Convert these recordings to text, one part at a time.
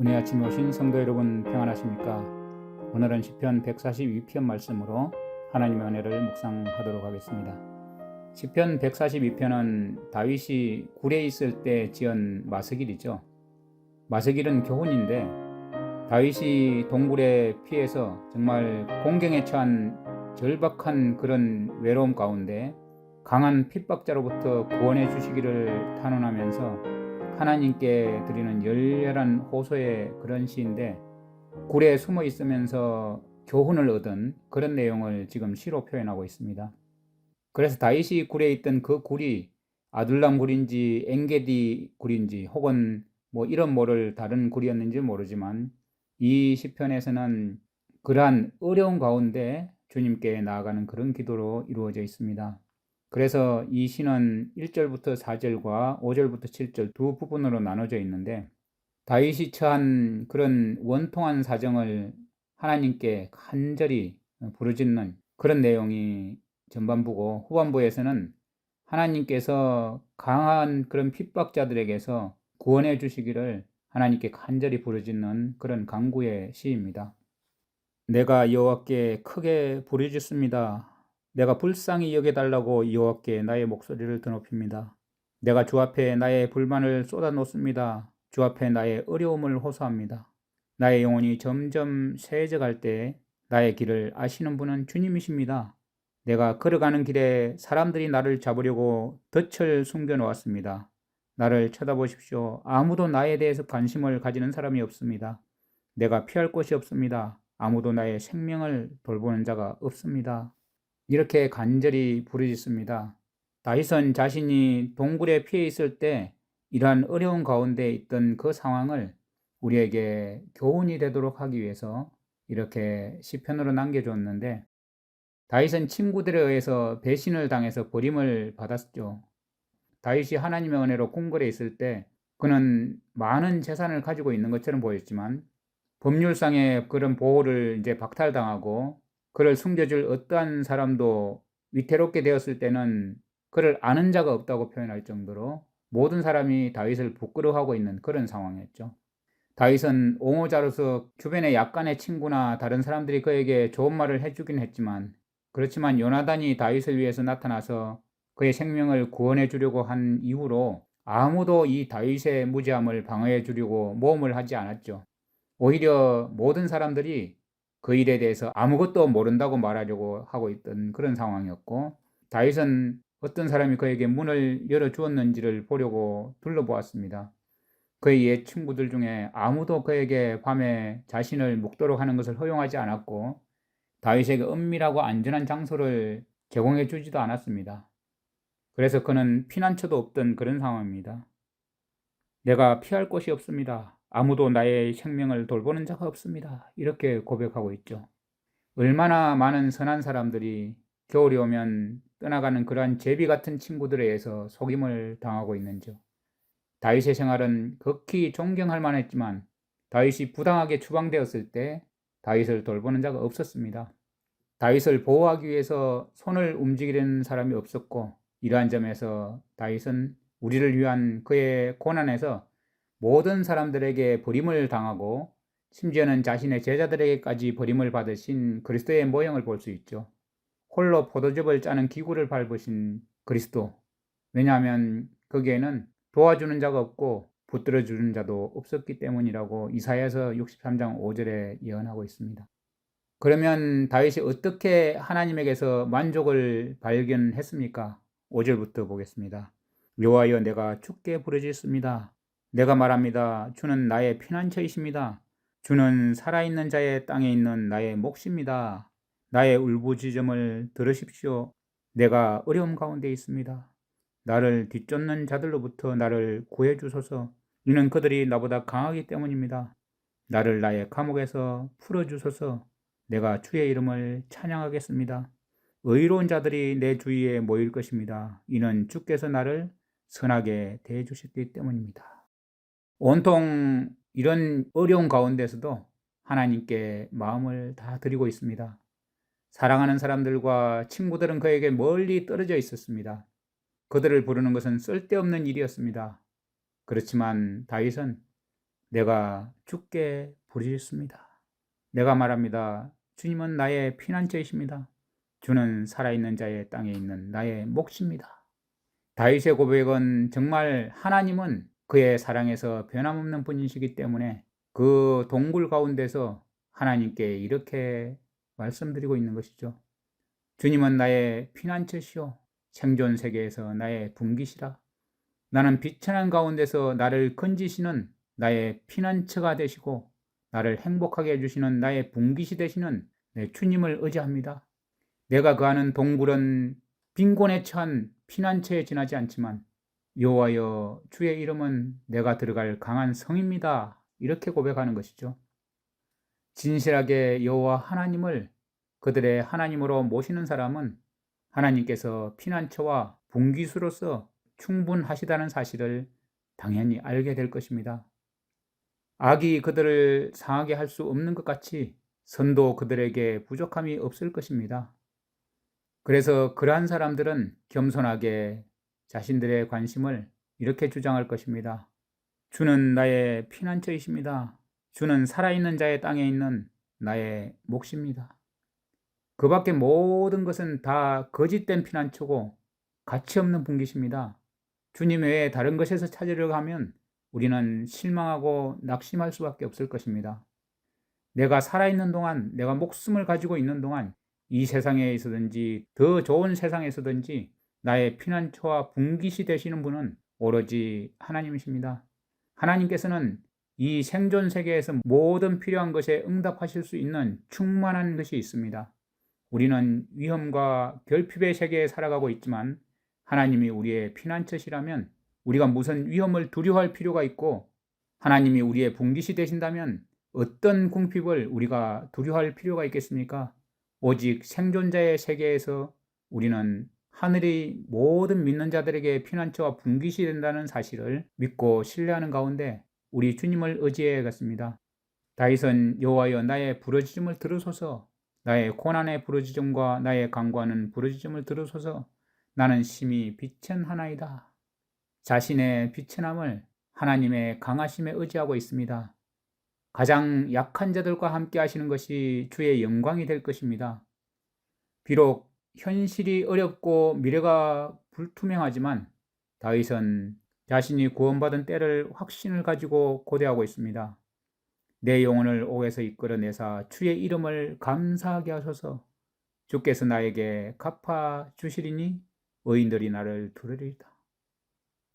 은혜 아침에 오신 성도 여러분 평안하십니까? 오늘은 시편 142편 말씀으로 하나님의 은혜를 묵상하도록 하겠습니다. 시편 142편은 다윗이 굴에 있을 때 지은 마스길이죠. 마스길은 교훈인데 다윗이 동굴에 피해서 정말 공경에 처한 절박한 그런 외로움 가운데 강한 핍박자로부터 구원해 주시기를 탄원하면서 하나님께 드리는 열렬한 호소의 그런 시인데, 굴에 숨어 있으면서 교훈을 얻은 그런 내용을 지금 시로 표현하고 있습니다. 그래서 다윗이 굴에 있던 그 굴이 아둘람 굴인지 엔게디 굴인지 혹은 이런 모를 다른 굴이었는지 모르지만, 이 시편에서는 그러한 어려운 가운데 주님께 나아가는 그런 기도로 이루어져 있습니다. 그래서 이 시는 1절부터 4절과 5절부터 7절 두 부분으로 나눠져 있는데, 다윗이 처한 그런 원통한 사정을 하나님께 간절히 부르짖는 그런 내용이 전반부고, 후반부에서는 하나님께서 강한 그런 핍박자들에게서 구원해 주시기를 하나님께 간절히 부르짖는 그런 간구의 시입니다. 내가 여호와께 크게 부르짖습니다. 내가 불쌍히 여겨달라고 여호와께 나의 목소리를 드높입니다. 내가 주 앞에 나의 불만을 쏟아놓습니다. 주 앞에 나의 어려움을 호소합니다. 나의 영혼이 점점 쇠해져갈 때 나의 길을 아시는 분은 주님이십니다. 내가 걸어가는 길에 사람들이 나를 잡으려고 덫을 숨겨놓았습니다. 나를 쳐다보십시오. 아무도 나에 대해서 관심을 가지는 사람이 없습니다. 내가 피할 곳이 없습니다. 아무도 나의 생명을 돌보는 자가 없습니다. 이렇게 간절히 부르짖습니다. 다윗은 자신이 동굴에 피해 있을 때 이러한 어려운 가운데 있던 그 상황을 우리에게 교훈이 되도록 하기 위해서 이렇게 시편으로 남겨줬는데, 다윗은 친구들에 의해서 배신을 당해서 버림을 받았죠. 다윗이 하나님의 은혜로 궁궐에 있을 때 그는 많은 재산을 가지고 있는 것처럼 보였지만, 법률상의 그런 보호를 이제 박탈당하고 그를 숨겨줄 어떠한 사람도 위태롭게 되었을 때는 그를 아는 자가 없다고 표현할 정도로 모든 사람이 다윗을 부끄러워하고 있는 그런 상황이었죠. 다윗은 옹호자로서 주변의 약간의 친구나 다른 사람들이 그에게 좋은 말을 해주긴 했지만, 그렇지만 요나단이 다윗을 위해서 나타나서 그의 생명을 구원해 주려고 한 이후로 아무도 이 다윗의 무지함을 방어해 주려고 모험을 하지 않았죠. 오히려 모든 사람들이 그 일에 대해서 아무것도 모른다고 말하려고 하고 있던 그런 상황이었고, 다윗은 어떤 사람이 그에게 문을 열어주었는지를 보려고 둘러보았습니다. 그의 옛 친구들 중에 아무도 그에게 밤에 자신을 묵도록 하는 것을 허용하지 않았고, 다윗에게 은밀하고 안전한 장소를 제공해 주지도 않았습니다. 그래서 그는 피난처도 없던 그런 상황입니다. 내가 피할 곳이 없습니다. 아무도 나의 생명을 돌보는 자가 없습니다. 이렇게 고백하고 있죠. 얼마나 많은 선한 사람들이 겨울이 오면 떠나가는 그러한 제비 같은 친구들에 의해서 속임을 당하고 있는지요. 다윗의 생활은 극히 존경할 만했지만, 다윗이 부당하게 추방되었을 때 다윗을 돌보는 자가 없었습니다. 다윗을 보호하기 위해서 손을 움직이려는 사람이 없었고, 이러한 점에서 다윗은 우리를 위한 그의 고난에서 모든 사람들에게 버림을 당하고 심지어는 자신의 제자들에게까지 버림을 받으신 그리스도의 모형을 볼 수 있죠. 홀로 포도즙을 짜는 기구를 밟으신 그리스도. 왜냐하면 거기에는 도와주는 자가 없고 붙들어주는 자도 없었기 때문이라고 이사야서 63장 5절에 예언하고 있습니다. 그러면 다윗이 어떻게 하나님에게서 만족을 발견했습니까? 5절부터 보겠습니다. 여호와여, 내가 주께 부르짖습니다. 내가 말합니다. 주는 나의 피난처이십니다. 주는 살아있는 자의 땅에 있는 나의 몫입니다. 나의 울부짖음을 들으십시오. 내가 어려움 가운데 있습니다. 나를 뒤쫓는 자들로부터 나를 구해 주소서. 이는 그들이 나보다 강하기 때문입니다. 나를 나의 감옥에서 풀어 주소서. 내가 주의 이름을 찬양하겠습니다. 의로운 자들이 내 주위에 모일 것입니다. 이는 주께서 나를 선하게 대해 주셨기 때문입니다. 온통 이런 어려운 가운데서도 하나님께 마음을 다 드리고 있습니다. 사랑하는 사람들과 친구들은 그에게 멀리 떨어져 있었습니다. 그들을 부르는 것은 쓸데없는 일이었습니다. 그렇지만 다윗은 내가 주께 부르짖습니다. 내가 말합니다. 주님은 나의 피난처이십니다. 주는 살아있는 자의 땅에 있는 나의 몫입니다. 다윗의 고백은 정말 하나님은 그의 사랑에서 변함없는 분이시기 때문에 그 동굴 가운데서 하나님께 이렇게 말씀드리고 있는 것이죠. 주님은 나의 피난처시오. 생존 세계에서 나의 분기시라. 나는 비천한 가운데서 나를 건지시는 나의 피난처가 되시고 나를 행복하게 해주시는 나의 분기시 되시는 내 주님을 의지합니다. 내가 거하는 동굴은 빈곤에 처한 피난처에 지나지 않지만 여호와여 주의 이름은 내가 들어갈 강한 성입니다. 이렇게 고백하는 것이죠. 진실하게 여호와 하나님을 그들의 하나님으로 모시는 사람은 하나님께서 피난처와 분기수로서 충분하시다는 사실을 당연히 알게 될 것입니다. 악이 그들을 상하게 할 수 없는 것 같이 선도 그들에게 부족함이 없을 것입니다. 그래서 그러한 사람들은 겸손하게 자신들의 관심을 이렇게 주장할 것입니다. 주는 나의 피난처이십니다. 주는 살아있는 자의 땅에 있는 나의 몫입니다. 그 밖에 모든 것은 다 거짓된 피난처고 가치 없는 분깃입니다. 주님 외에 다른 것에서 찾으려고 하면 우리는 실망하고 낙심할 수밖에 없을 것입니다. 내가 살아있는 동안, 내가 목숨을 가지고 있는 동안 이 세상에 있어든지 더 좋은 세상에서든지 나의 피난처와 분깃이 되시는 분은 오로지 하나님이십니다. 하나님께서는 이 생존 세계에서 모든 필요한 것에 응답하실 수 있는 충만한 것이 있습니다. 우리는 위험과 결핍의 세계에 살아가고 있지만 하나님이 우리의 피난처시라면 우리가 무슨 위험을 두려워할 필요가 있고 하나님이 우리의 분깃이 되신다면 어떤 궁핍을 우리가 두려워할 필요가 있겠습니까? 오직 생존자의 세계에서 우리는 하늘이 모든 믿는 자들에게 피난처와 분깃이 된다는 사실을 믿고 신뢰하는 가운데 우리 주님을 의지해야겠습니다. 다윗은 여호와여 나의 부르짖음을 들으소서, 나의 고난의 부르짖음과 나의 간구하는 부르짖음을 들으소서, 나는 심히 비천하나이다. 자신의 비천함을 하나님의 강하심에 의지하고 있습니다. 가장 약한 자들과 함께 하시는 것이 주의 영광이 될 것입니다. 비록 현실이 어렵고 미래가 불투명하지만 다윗은 자신이 구원받은 때를 확신을 가지고 고대하고 있습니다. 내 영혼을 옥에서 이끌어내사 주의 이름을 감사하게 하소서. 주께서 나에게 갚아 주시리니 의인들이 나를 두르리이다.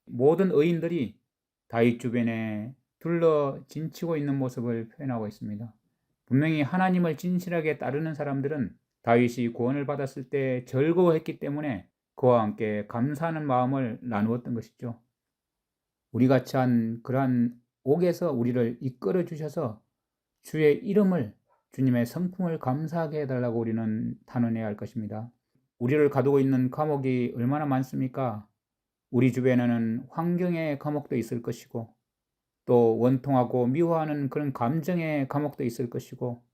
모든 의인들이 다윗 주변에 둘러 진치고 있는 모습을 표현하고 있습니다. 분명히 하나님을 진실하게 따르는 사람들은 다윗이 구원을 받았을 때 즐거워했기 때문에 그와 함께 감사하는 마음을 나누었던 것이죠. 우리같이 한 그러한 옥에서 우리를 이끌어 주셔서 주의 이름을, 주님의 성품을 감사하게 해달라고 우리는 단언해야 할 것입니다. 우리를 가두고 있는 감옥이 얼마나 많습니까? 우리 주변에는 환경의 감옥도 있을 것이고 또 원통하고 미워하는 그런 감정의 감옥도 있을 것이고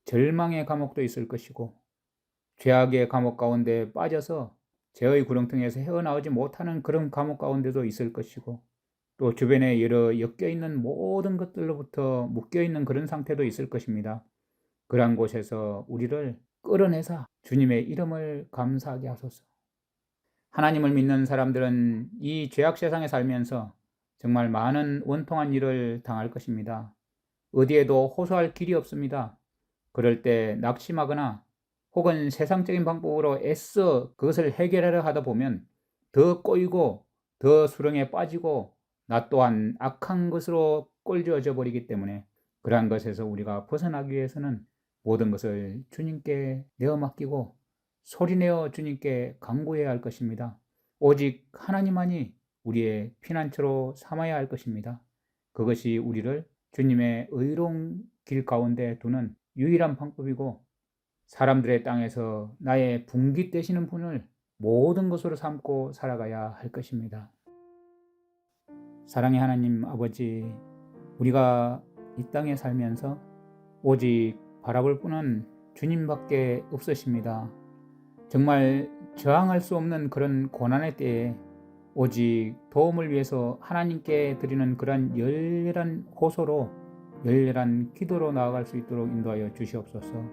절망의 감옥도 있을 것이고 죄악의 감옥 가운데 빠져서 죄의 구렁텅이에서 헤어나오지 못하는 그런 감옥 가운데도 있을 것이고 또 주변에 여러 엮여있는 모든 것들로부터 묶여있는 그런 상태도 있을 것입니다. 그러한 곳에서 우리를 끌어내사 주님의 이름을 감사하게 하소서. 하나님을 믿는 사람들은 이 죄악 세상에 살면서 정말 많은 원통한 일을 당할 것입니다. 어디에도 호소할 길이 없습니다. 그럴 때 낙심하거나 혹은 세상적인 방법으로 애써 그것을 해결하려 하다 보면 더 꼬이고 더 수렁에 빠지고 나 또한 악한 것으로 꼴지어져 버리기 때문에 그러한 것에서 우리가 벗어나기 위해서는 모든 것을 주님께 내어 맡기고 소리내어 주님께 간구해야 할 것입니다. 오직 하나님만이 우리의 피난처로 삼아야 할 것입니다. 그것이 우리를 주님의 의로운 길 가운데 두는 유일한 방법이고 사람들의 땅에서 나의 분깃 되시는 분을 모든 것으로 삼고 살아가야 할 것입니다. 사랑의 하나님 아버지, 우리가 이 땅에 살면서 오직 바라볼 분은 주님밖에 없으십니다. 정말 저항할 수 없는 그런 고난의 때에 오직 도움을 위해서 하나님께 드리는 그러한 열렬한 호소로, 열렬한 기도로 나아갈 수 있도록 인도하여 주시옵소서.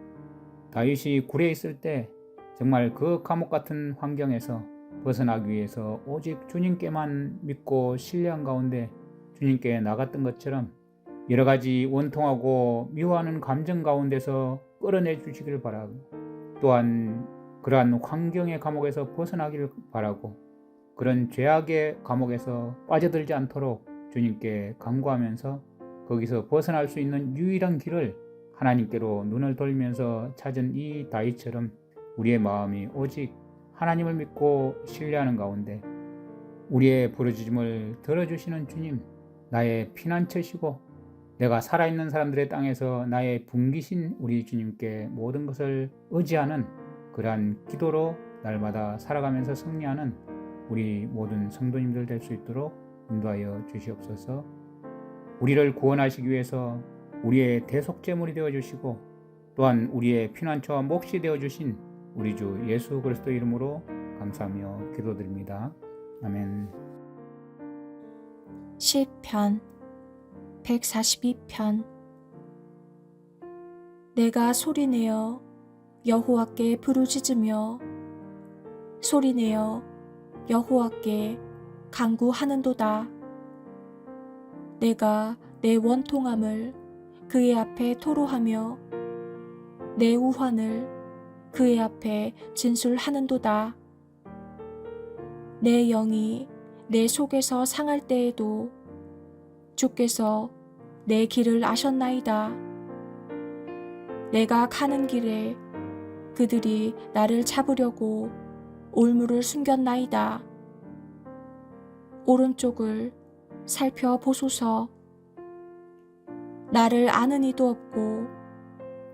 다윗이 굴에 있을 때 정말 그 감옥 같은 환경에서 벗어나기 위해서 오직 주님께만 믿고 신뢰한 가운데 주님께 나갔던 것처럼 여러 가지 원통하고 미워하는 감정 가운데서 끌어내 주시기를 바라고, 또한 그러한 환경의 감옥에서 벗어나기를 바라고, 그런 죄악의 감옥에서 빠져들지 않도록 주님께 간구하면서 거기서 벗어날 수 있는 유일한 길을 하나님께로 눈을 돌리면서 찾은 이 다윗처럼 우리의 마음이 오직 하나님을 믿고 신뢰하는 가운데 우리의 부르짖음을 들어주시는 주님, 나의 피난처시고 내가 살아있는 사람들의 땅에서 나의 분기신 우리 주님께 모든 것을 의지하는 그러한 기도로 날마다 살아가면서 승리하는 우리 모든 성도님들 될 수 있도록 인도하여 주시옵소서. 우리를 구원하시기 위해서 우리의 대속제물이 되어주시고 또한 우리의 피난처와 몫이 되어주신 우리 주 예수 그리스도 이름으로 감사하며 기도드립니다. 아멘. 시편 142편. 내가 소리내어 여호와께 부르짖으며 소리내어 여호와께 간구하는도다. 내가 내 원통함을 그의 앞에 토로하며 내 우환을 그의 앞에 진술하는도다. 내 영이 내 속에서 상할 때에도 주께서 내 길을 아셨나이다. 내가 가는 길에 그들이 나를 잡으려고 올무를 숨겼나이다. 오른쪽을 살펴보소서. 나를 아는 이도 없고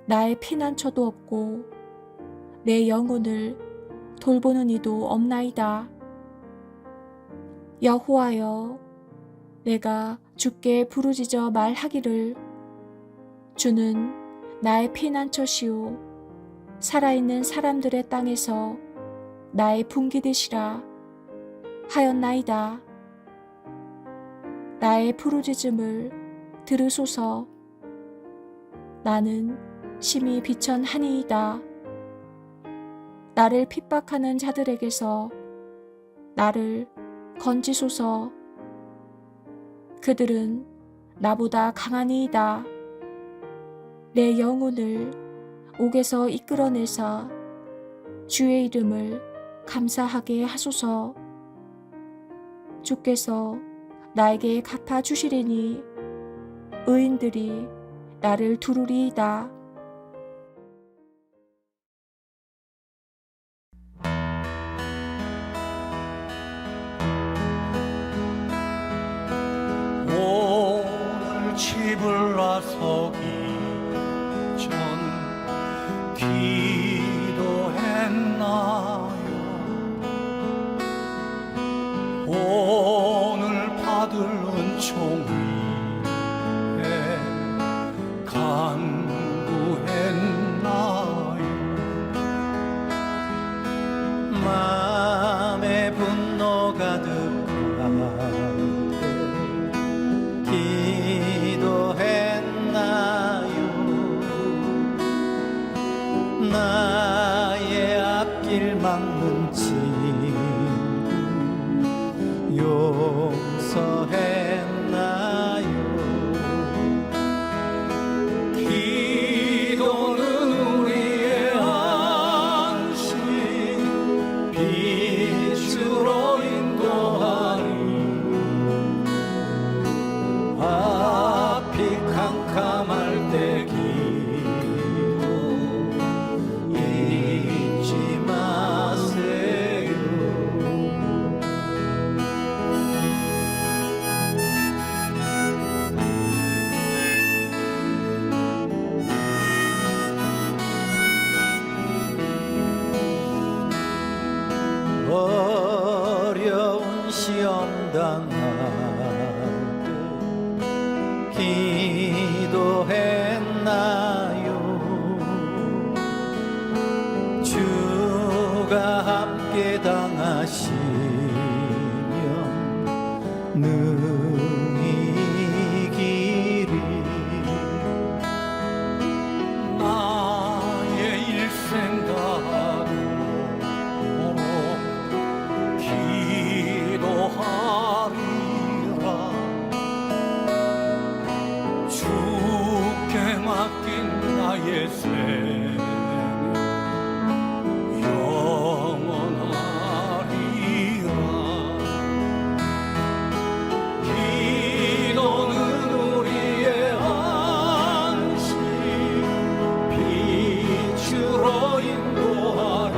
나의 피난처도 없고 내 영혼을 돌보는 이도 없나이다. 여호와여, 내가 주께 부르짖어 말하기를 주는 나의 피난처시오 살아있는 사람들의 땅에서 나의 분기되시라 하였나이다. 나의 부르짖음을 들으소서. 나는 심히 비천하니이다. 나를 핍박하는 자들에게서 나를 건지소서. 그들은 나보다 강하니이다. 내 영혼을 옥에서 이끌어내사 주의 이름을 감사하게 하소서. 주께서 나에게 갚아주시리니 의인들이 나를 두루리이다. 오늘 집을 나서기 전 기도했나요? 오늘 받을 은총 위에 간구했나요? 마음에 분노 가득한 기도했나요? 나의 앞길 막는 친구 용서했나요? 기도는 우리의 안식 빛으로 인도하리. 앞이 캄캄할 때 기도 잊지 마세요. 어려운 시험 당할 때 기도했나요? 주가 함께 당하시며 능히 이기리 나의 일생 다하도록 기도하리라. 주께 맡긴 나의 생명 영원하리라. 기도는 우리의 안식 빛으로 인도하리.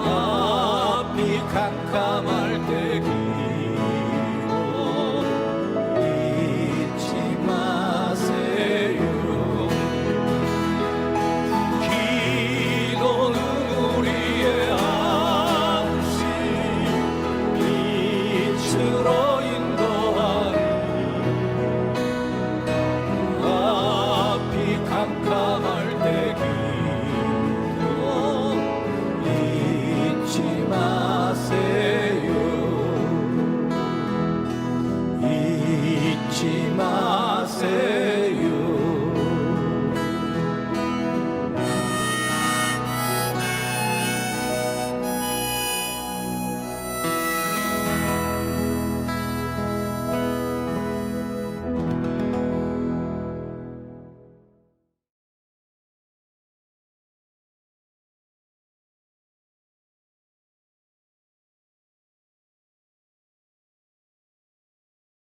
앞이 캄캄할 때 기도 잊지 마세요 기도는 우리의 안식 빛으로